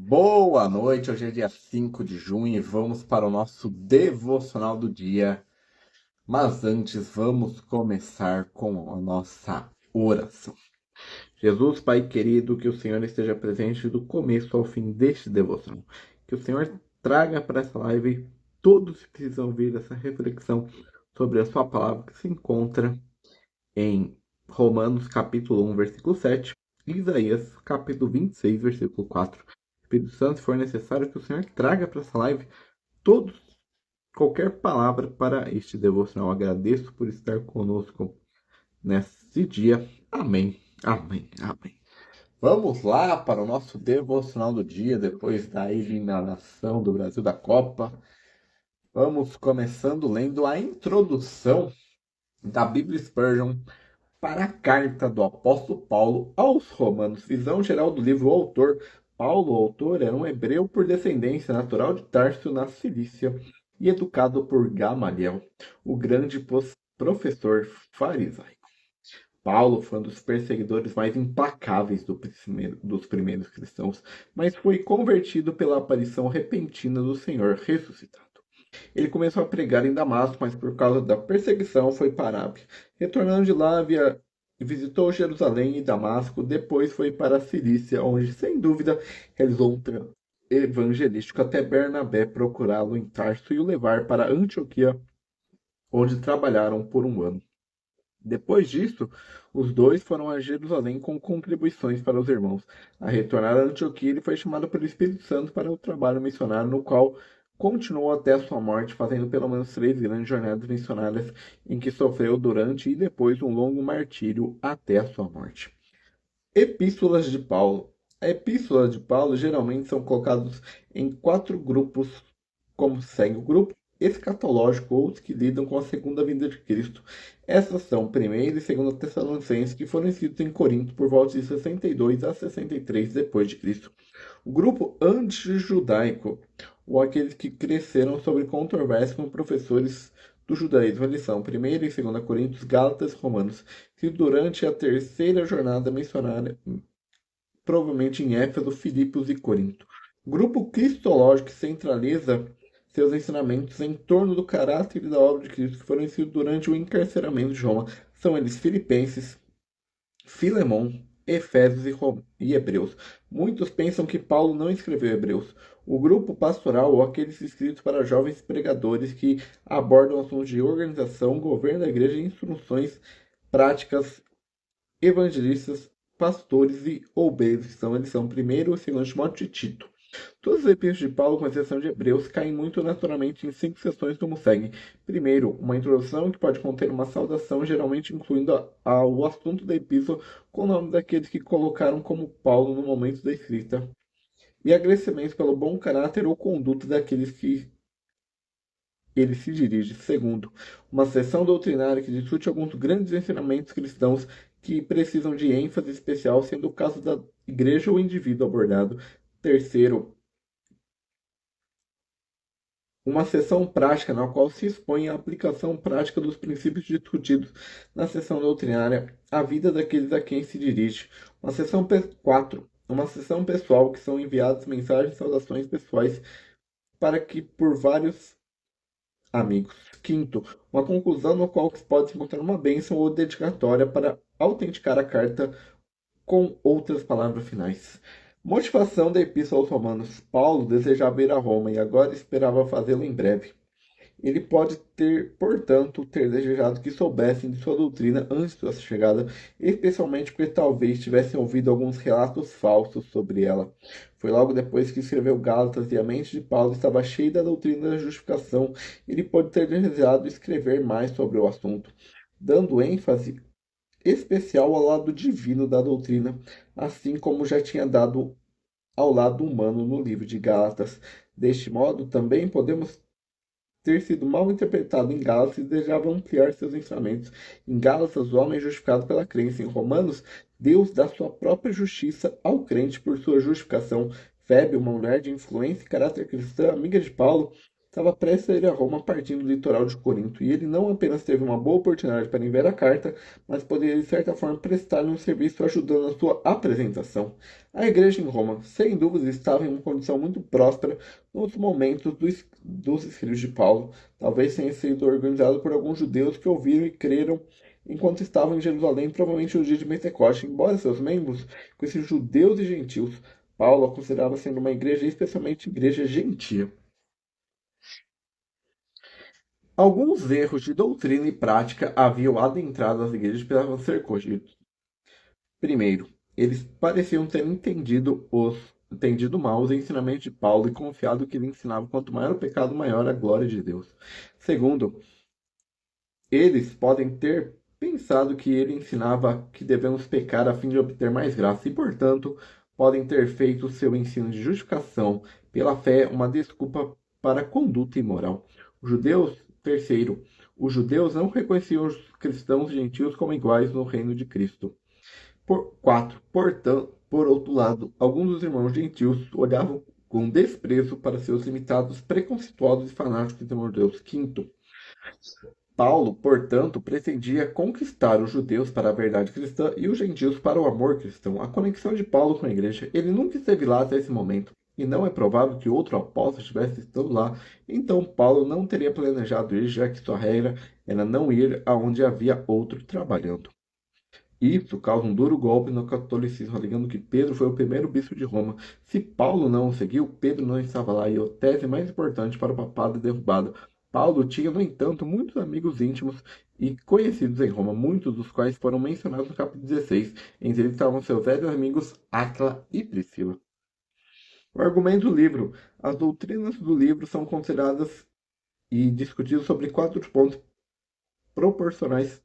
Boa noite, hoje é dia 5 de junho e vamos para o nosso devocional do dia. Mas antes, vamos começar com a nossa oração. Jesus, Pai querido, que o Senhor esteja presente do começo ao fim deste devocional. Que o Senhor traga para essa live todos que precisam ouvir essa reflexão sobre a sua palavra que se encontra em Romanos capítulo 1, versículo 7, e Isaías capítulo 26, versículo 4. Espírito Santo, se for necessário, que o Senhor traga para essa live todos, qualquer palavra para este devocional. Agradeço por estar conosco nesse dia. Amém, amém, amém. Vamos lá para o nosso devocional do dia, depois da eliminação do Brasil da Copa. Vamos começando lendo a introdução da Bíblia Spurgeon para a carta do apóstolo Paulo aos Romanos. Visão geral do livro. O autor, Paulo, o autor, era um hebreu por descendência natural de Tarso, na Cilícia, e educado por Gamaliel, o grande professor farisaico. Paulo foi um dos perseguidores mais implacáveis dos primeiros cristãos, mas foi convertido pela aparição repentina do Senhor ressuscitado. Ele começou a pregar em Damasco, mas por causa da perseguição foi para a Arábia. Retornando de lá, visitou Jerusalém e Damasco, depois foi para a Cilícia, onde, sem dúvida, realizou um evangelístico até Bernabé procurá-lo em Tarso e o levar para Antioquia, onde trabalharam por um ano. Depois disso, os dois foram a Jerusalém com contribuições para os irmãos. A retornar a Antioquia, ele foi chamado pelo Espírito Santo para o trabalho missionário, no qual continuou até a sua morte, fazendo pelo menos 3 grandes jornadas missionárias em que sofreu durante e depois um longo martírio até a sua morte. Epístolas de Paulo. A epístola de Paulo geralmente são colocados em 4 grupos, como segue: o grupo escatológico, ou os que lidam com a segunda vinda de Cristo. Essas são 1ª e 2ª Tessalonicenses, que foram escritos em Corinto por volta de 62 a 63 depois de Cristo. O grupo antijudaico, ou aqueles que cresceram sobre controvérsia com professores do judaísmo. Eles são 1ª e 2ª Coríntios, Gálatas, Romanos, que durante a terceira jornada missionária, provavelmente em Éfeso, Filipos e Corinto. O grupo cristológico que centraliza seus ensinamentos em torno do caráter e da obra de Cristo, que foram escritos durante o encarceramento de Roma. São eles Filipenses, Filemão, Efésios e Hebreus. Muitos pensam que Paulo não escreveu Hebreus. O grupo pastoral, ou aqueles escritos para jovens pregadores que abordam assuntos de organização, governo da igreja e instruções práticas, evangelistas, pastores e obreiros. Eles são 1º e 2º Timóteo e Tito. Todas as epístolas de Paulo, com exceção de Hebreus, caem muito naturalmente em 5 seções como segue. Primeiro, uma introdução que pode conter uma saudação, geralmente incluindo o assunto da epístola com o nome daqueles que colocaram como Paulo no momento da escrita, e agradecimento pelo bom caráter ou conduta daqueles que ele se dirige. Segundo, uma seção doutrinária que discute alguns grandes ensinamentos cristãos que precisam de ênfase especial, sendo o caso da igreja ou indivíduo abordado. Terceiro, uma seção prática na qual se expõe a aplicação prática dos princípios discutidos na seção doutrinária à vida daqueles a quem se dirige. Uma seção 4. Uma seção pessoal, que são enviadas mensagens e saudações pessoais para que por vários amigos. Quinto, uma conclusão no qual pode se encontrar uma bênção ou dedicatória para autenticar a carta com outras palavras finais. Motivação da Epístola aos Romanos. Paulo desejava ir a Roma e agora esperava fazê-lo em breve. Ele pode ter, portanto, ter desejado que soubessem de sua doutrina antes de sua chegada, especialmente porque talvez tivessem ouvido alguns relatos falsos sobre ela. Foi logo depois que escreveu Gálatas e a mente de Paulo estava cheia da doutrina da justificação. Ele pode ter desejado escrever mais sobre o assunto, dando ênfase especial ao lado divino da doutrina, assim como já tinha dado ao lado humano no livro de Gálatas. Deste modo, também podemos ter sido mal interpretado em Gálatas e desejava ampliar seus ensinamentos. Em Gálatas, o homem é justificado pela crença. Em Romanos, Deus dá sua própria justiça ao crente por sua justificação. Febe, uma mulher de influência e caráter cristã, amiga de Paulo, estava prestes a ir a Roma partindo do litoral de Corinto, e ele não apenas teve uma boa oportunidade para enviar a carta, mas poderia de certa forma prestar-lhe um serviço ajudando na sua apresentação. A igreja em Roma, sem dúvida, estava em uma condição muito próspera nos momentos dos escritos de Paulo. Talvez tenha sido organizado por alguns judeus que ouviram e creram enquanto estavam em Jerusalém, provavelmente no dia de Pentecoste. Embora seus membros fossem judeus e gentios, Paulo a considerava sendo uma igreja, especialmente igreja gentia. Alguns erros de doutrina e prática haviam adentrado as igrejas e precisavam ser corrigidos. Primeiro, eles pareciam ter entendido mal os ensinamentos de Paulo e confiado que ele ensinava quanto maior o pecado, maior a glória de Deus. Segundo, eles podem ter pensado que ele ensinava que devemos pecar a fim de obter mais graça e, portanto, podem ter feito seu ensino de justificação pela fé uma desculpa para a conduta imoral. Terceiro, os judeus não reconheciam os cristãos e gentios como iguais no reino de Cristo. Portanto, por outro lado, alguns dos irmãos gentios olhavam com desprezo para seus limitados, preconceituosos e fanáticos em temor de Deus. Quinto, Paulo, portanto, pretendia conquistar os judeus para a verdade cristã e os gentios para o amor cristão. A conexão de Paulo com a igreja, ele nunca esteve lá até esse momento, e não é provável que outro apóstolo estivesse estando lá, então Paulo não teria planejado ir, já que sua regra era não ir aonde havia outro trabalhando. Isso causa um duro golpe no catolicismo, alegando que Pedro foi o primeiro bispo de Roma. Se Paulo não o seguiu, Pedro não estava lá, e a tese mais importante para o papado é derrubada. Paulo tinha, no entanto, muitos amigos íntimos e conhecidos em Roma, muitos dos quais foram mencionados no capítulo 16. Entre eles estavam seus velhos amigos Áquila e Priscila. O argumento do livro. As doutrinas do livro são consideradas e discutidas sobre 4 pontos proporcionais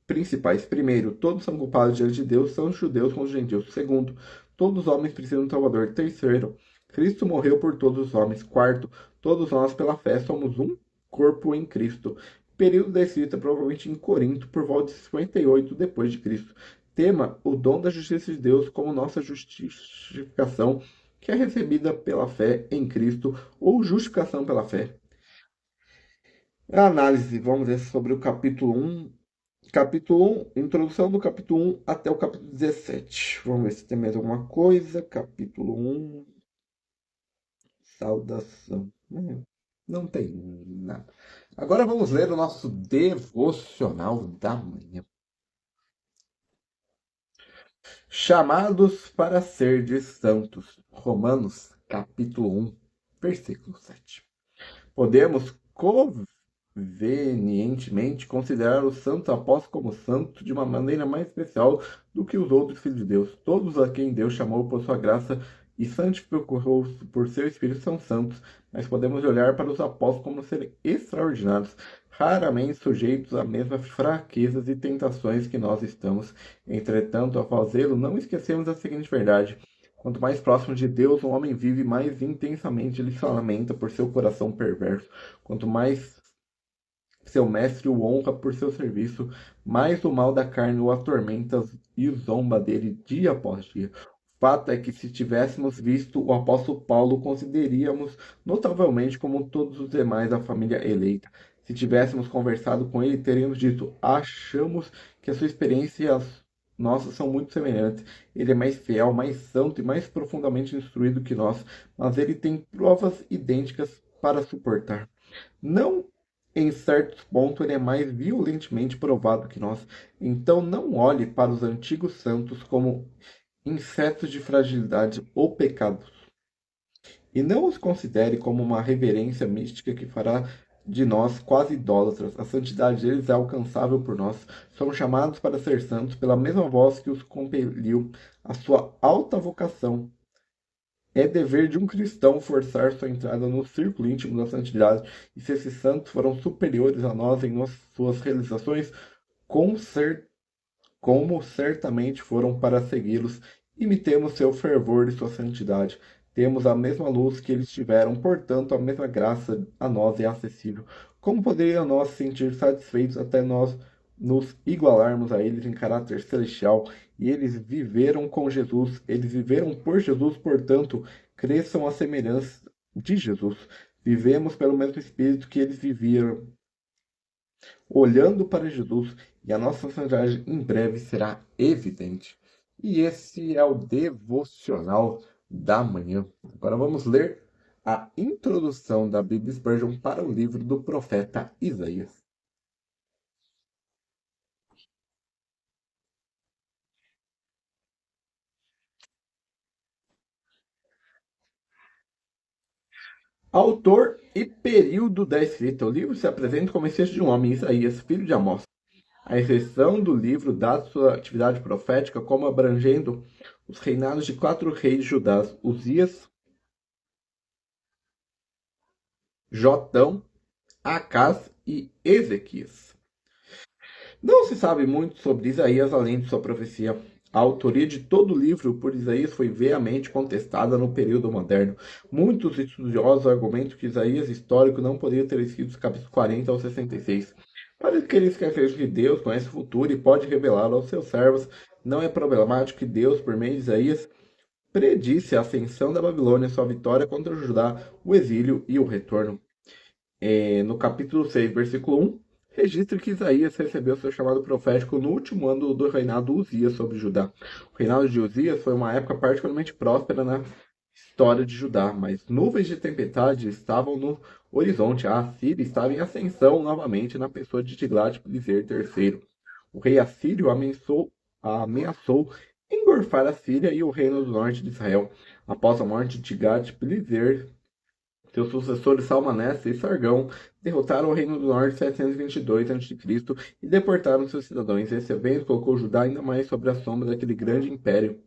principais. Primeiro, todos são culpados diante de Deus, são os judeus como os gentios. Segundo, todos os homens precisam de um Salvador. Terceiro, Cristo morreu por todos os homens. Quarto, todos nós, pela fé, somos um corpo em Cristo. Período da escrita, provavelmente em Corinto, por volta de 58 depois de Cristo. Tema, o dom da justiça de Deus como nossa justificação, que é recebida pela fé em Cristo, ou justificação pela fé. A análise, vamos ver sobre o capítulo 1. Capítulo 1, introdução do capítulo 1 até o capítulo 17. Vamos ver se tem mais alguma coisa. Capítulo 1, saudação. Não tem nada. Agora vamos ler o nosso devocional da manhã. Chamados para ser de santos. Romanos, capítulo 1, versículo 7. Podemos convenientemente considerar os santos apóstolos como santos de uma maneira mais especial do que os outros filhos de Deus. Todos a quem Deus chamou por sua graça e santificou por seu Espírito são santos, mas podemos olhar para os apóstolos como serem extraordinários, raramente sujeitos às mesmas fraquezas e tentações que nós estamos. Entretanto, ao fazê-lo, não esquecemos a seguinte verdade: quanto mais próximo de Deus um homem vive, mais intensamente ele se lamenta por seu coração perverso. Quanto mais seu mestre o honra por seu serviço, mais o mal da carne o atormenta e zomba dele dia após dia. O fato é que se tivéssemos visto o apóstolo Paulo, consideraríamos notavelmente como todos os demais da família eleita. Se tivéssemos conversado com ele, teríamos dito: achamos que a sua experiência e as nossas são muito semelhantes. Ele é mais fiel, mais santo e mais profundamente instruído que nós, mas ele tem provas idênticas para suportar. Não em certos pontos, ele é mais violentamente provado que nós. Então, não olhe para os antigos santos como insetos de fragilidade ou pecados. E não os considere como uma reverência mística que fará de nós quase idólatras. A santidade deles é alcançável por nós. Somos chamados para ser santos pela mesma voz que os compeliu à sua alta vocação. É dever de um cristão forçar sua entrada no círculo íntimo da santidade, e se esses santos foram superiores a nós em suas realizações, como certamente foram para segui-los, imitemos seu fervor e sua santidade. Temos a mesma luz que eles tiveram, portanto, a mesma graça a nós é acessível. Como poderia nós sentir satisfeitos até nós nos igualarmos a eles em caráter celestial? E eles viveram com Jesus, eles viveram por Jesus, portanto, cresçam a semelhança de Jesus. Vivemos pelo mesmo Espírito que eles viveram, olhando para Jesus, e a nossa santidade em breve será evidente. E esse é o devocional da manhã. Agora vamos ler a introdução da Bíblia Spurgeon para o livro do profeta Isaías. Autor e período da escrita. O livro se apresenta como esse de um homem, Isaías, filho de Amós. A exceção do livro dá sua atividade profética como abrangendo os reinados de 4 reis de Judá, Uzias, Jotão, Acás e Ezequias. Não se sabe muito sobre Isaías além de sua profecia. A autoria de todo o livro por Isaías foi veemente contestada no período moderno. Muitos estudiosos argumentam que Isaías histórico não poderia ter escrito os capítulos 40 ao 66. Para aqueles que acreditam que Deus conhece o futuro e pode revelá-lo aos seus servos, não é problemático que Deus, por meio de Isaías, predisse a ascensão da Babilônia, sua vitória contra Judá, o exílio e o retorno. No capítulo 6, versículo 1, registra que Isaías recebeu seu chamado profético no último ano do reinado de Uzias sobre Judá. O reinado de Uzias foi uma época particularmente próspera na história de Judá, mas nuvens de tempestade estavam no horizonte. A Assíria estava em ascensão novamente na pessoa de Tiglat-Pileser III. O rei assírio ameaçou engorfar a Síria e o reino do norte de Israel. Após a morte de Tiglat-Pileser, seus sucessores Salmanessa e Sargão derrotaram o Reino do Norte em 722 a.C. e deportaram seus cidadãos. Esse evento colocou Judá ainda mais sob a sombra daquele grande império.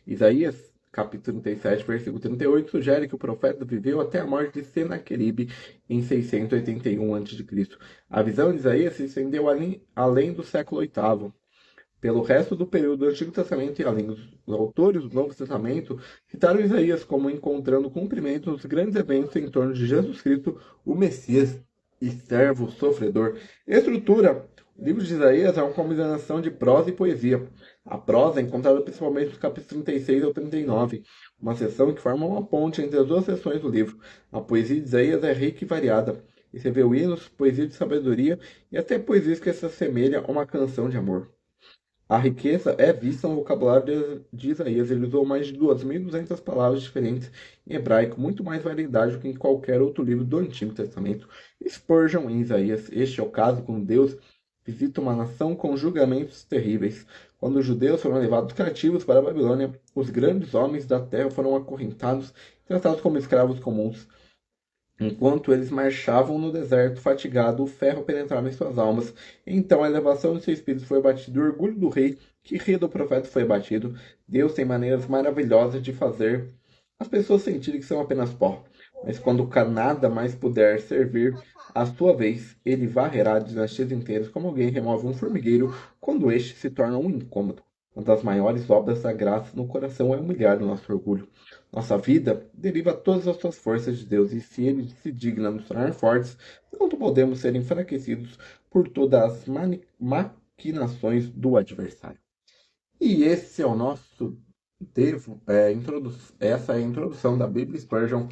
Isaías, capítulo 37, versículo 38, sugere que o profeta viveu até a morte de Senaqueribe em 681 a.C. A visão de Isaías se estendeu além do século VIII. Pelo resto do período do Antigo Testamento e além dos autores do Novo Testamento, citaram Isaías como encontrando cumprimento nos grandes eventos em torno de Jesus Cristo, o Messias e servo sofredor. Estrutura: o livro de Isaías é uma combinação de prosa e poesia. A prosa é encontrada principalmente nos capítulos 36 ao 39, uma seção que forma uma ponte entre as duas seções do livro. A poesia de Isaías é rica e variada. Recebeu hinos, poesia de sabedoria e até poesias que se assemelham a uma canção de amor. A riqueza é vista no vocabulário de Isaías. Ele usou mais de 2.200 palavras diferentes em hebraico, muito mais variedade do que em qualquer outro livro do Antigo Testamento. Spurgeon em Isaías. Este é o caso quando Deus visita uma nação com julgamentos terríveis. Quando os judeus foram levados cativos para a Babilônia, os grandes homens da terra foram acorrentados e tratados como escravos comuns. Enquanto eles marchavam no deserto, fatigado, o ferro penetrava em suas almas. Então a elevação de seu espírito foi abatido, o orgulho do rei, que ria do profeta, foi abatido. Deus tem maneiras maravilhosas de fazer as pessoas sentirem que são apenas pó. Mas quando nada mais puder servir à sua vez, ele varrerá dinastias inteiras como alguém remove um formigueiro quando este se torna um incômodo. Uma das maiores obras da graça no coração é humilhar o nosso orgulho. Nossa vida deriva todas as suas forças de Deus, e se Ele se digna nos tornar fortes, não podemos ser enfraquecidos por todas as maquinações do adversário. E esse é o nosso essa é a introdução da Bíblia Spurgeon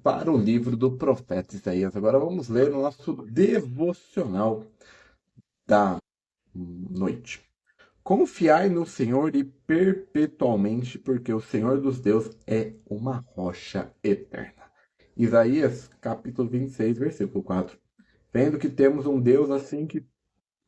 para o livro do profeta Isaías. Agora vamos ler o nosso devocional da noite. Confiai no Senhor e perpetualmente, porque o Senhor dos deuses é uma rocha eterna. Isaías, capítulo 26, versículo 4. Vendo que temos um Deus assim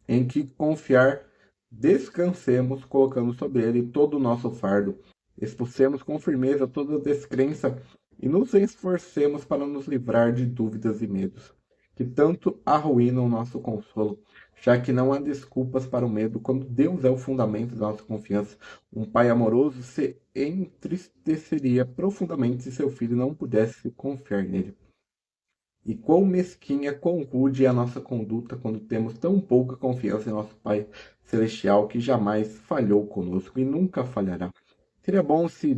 em que confiar, descansemos, colocando sobre ele todo o nosso fardo. Expulsemos com firmeza toda descrença e nos esforcemos para nos livrar de dúvidas e medos, que tanto arruinam o nosso consolo, já que não há desculpas para o medo quando Deus é o fundamento da nossa confiança. Um pai amoroso se entristeceria profundamente se seu filho não pudesse confiar nele. E quão mesquinha, quão rude é a nossa conduta quando temos tão pouca confiança em nosso Pai Celestial, que jamais falhou conosco e nunca falhará. Seria bom se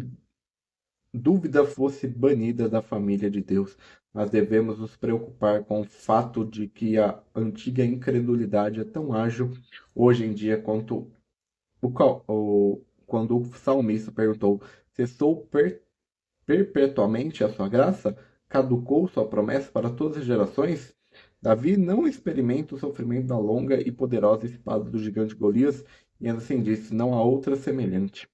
dúvida fosse banida da família de Deus, mas devemos nos preocupar com o fato de que a antiga incredulidade é tão ágil hoje em dia quanto quando o salmista perguntou: se sou perpetuamente a sua graça? Caducou sua promessa para todas as gerações? Davi não experimenta o sofrimento da longa e poderosa espada do gigante Golias, e ainda assim disse: não há outra semelhante.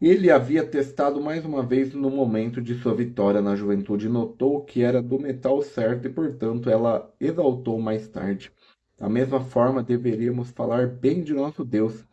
Ele havia testado mais uma vez no momento de sua vitória na juventude e notou que era do metal certo e, portanto, ela exaltou mais tarde. Da mesma forma, deveríamos falar bem de nosso Deus.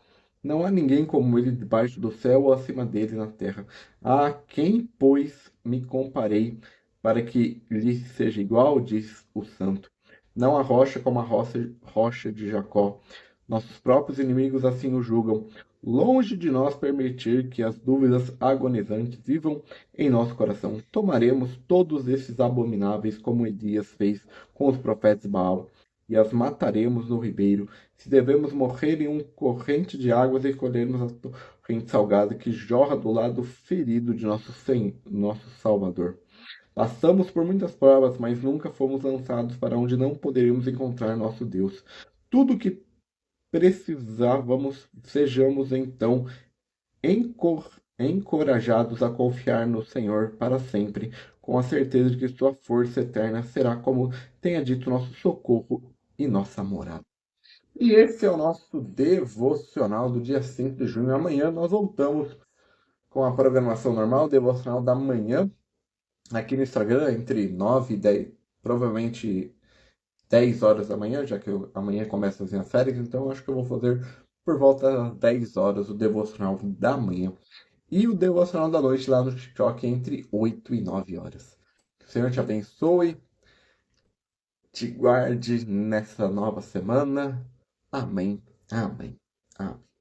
Não há ninguém como ele debaixo do céu ou acima dele na terra. A quem, pois, me comparei para que lhe seja igual, diz o santo. Não há rocha como a rocha de Jacó. Nossos próprios inimigos assim o julgam. Longe de nós permitir que as dúvidas agonizantes vivam em nosso coração, tomaremos todos esses abomináveis como Elias fez com os profetas de Baal e as mataremos no ribeiro. Se devemos morrer em um corrente de águas, escolheremos a torrente salgada que jorra do lado ferido de nosso Salvador. Passamos por muitas provas, mas nunca fomos lançados para onde não poderíamos encontrar nosso Deus. Tudo que precisávamos, sejamos então encorajados a confiar no Senhor para sempre, com a certeza de que sua força eterna será, como tenha dito, nosso socorro e nossa morada. E esse é o nosso devocional do dia 5 de junho. Amanhã nós voltamos com a programação normal, devocional da manhã, aqui no Instagram, entre 9 e 10, provavelmente 10 horas da manhã, já que amanhã começa as minhas férias, então acho que eu vou fazer por volta das 10 horas o devocional da manhã. E o devocional da noite lá no TikTok entre 8 e 9 horas. Que o Senhor te abençoe, te guarde nessa nova semana. Amém, amém, amém.